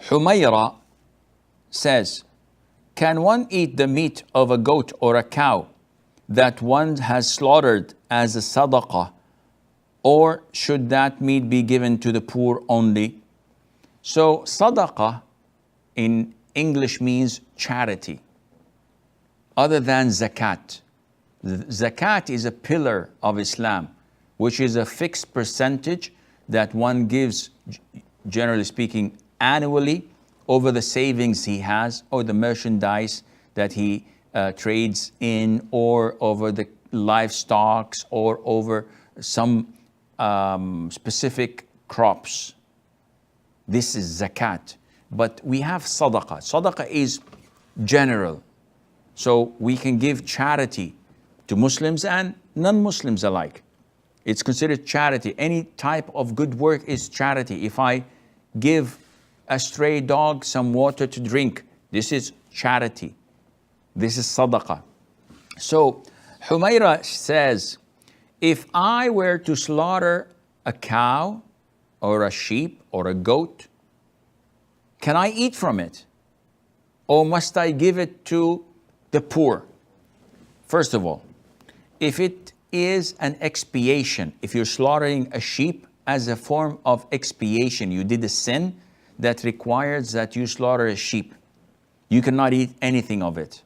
Humayra says, can one eat the meat of a goat or a cow that one has slaughtered as a sadaqah, or should that meat be given to the poor only? So Sadaqa in English means charity, other than zakat. Zakat is a pillar of Islam, which is a fixed percentage that one gives, generally speaking, annually over the savings he has, or the merchandise that he trades in, or over the livestock, or over some specific crops. This is zakat. But we have sadaqah. Sadaqah is general. So we can give charity to Muslims and non-Muslims alike. It's considered charity. Any type of good work is charity. If I give a stray dog some water to drink, this is charity. This is sadaqah. So Humayra says, if I were to slaughter a cow or a sheep or a goat, can I eat from it? Or must I give it to the poor? First of all, if it is an expiation, if you're slaughtering a sheep as a form of expiation, you did a sin that requires that you slaughter a sheep, you cannot eat anything of it.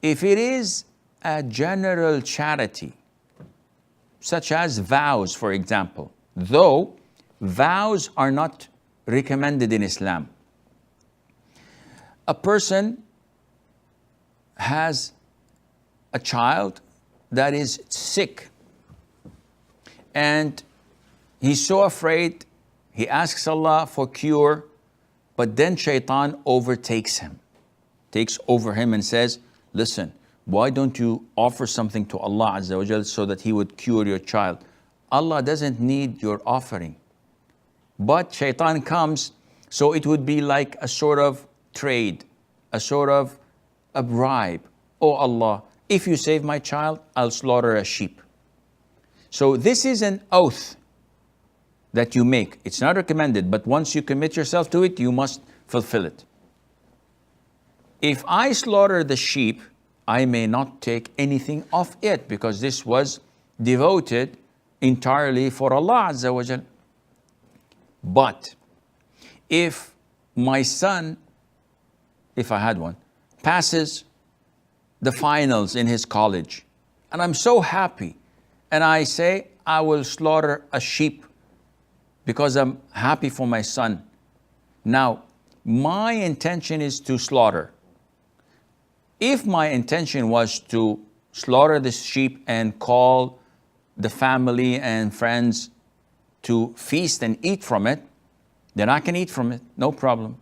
If it is a general charity, such as vows, for example, though vows are not recommended in Islam. A person has a child that is sick, and he's so afraid, he asks Allah for cure, but then shaitan overtakes him, takes over him and says, listen, why don't you offer something to Allah Azza wa Jal so that He would cure your child? Allah doesn't need your offering. But shaitan comes, so it would be like a sort of trade, a sort of a bribe. Oh Allah, if you save my child, I'll slaughter a sheep. So this is an oath that you make. It's not recommended, but once you commit yourself to it, you must fulfill it. If I slaughter the sheep, I may not take anything of it, because this was devoted entirely for Allah Azza wa Jal. But if my son, if I had one, passes the finals in his college, and I'm so happy, and I say, I will slaughter a sheep because I'm happy for my son. Now, my intention is to slaughter. If my intention was to slaughter the sheep and call the family and friends to feast and eat from it, then I can eat from it, no problem.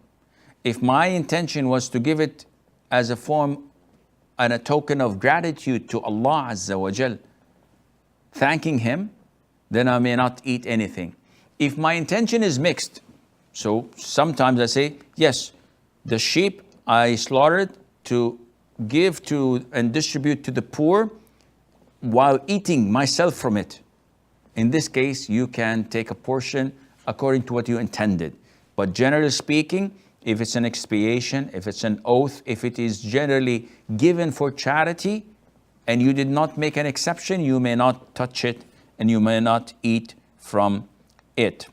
If my intention was to give it as a form and a token of gratitude to Allah Azza wa Jal, thanking Him, then I may not eat anything. If my intention is mixed, so sometimes I say, yes, the sheep I slaughtered to give to and distribute to the poor while eating myself from it. In this case, you can take a portion according to what you intended. But generally speaking, if it's an expiation, if it's an oath, if it is generally given for charity, and you did not make an exception, you may not touch it and you may not eat from it.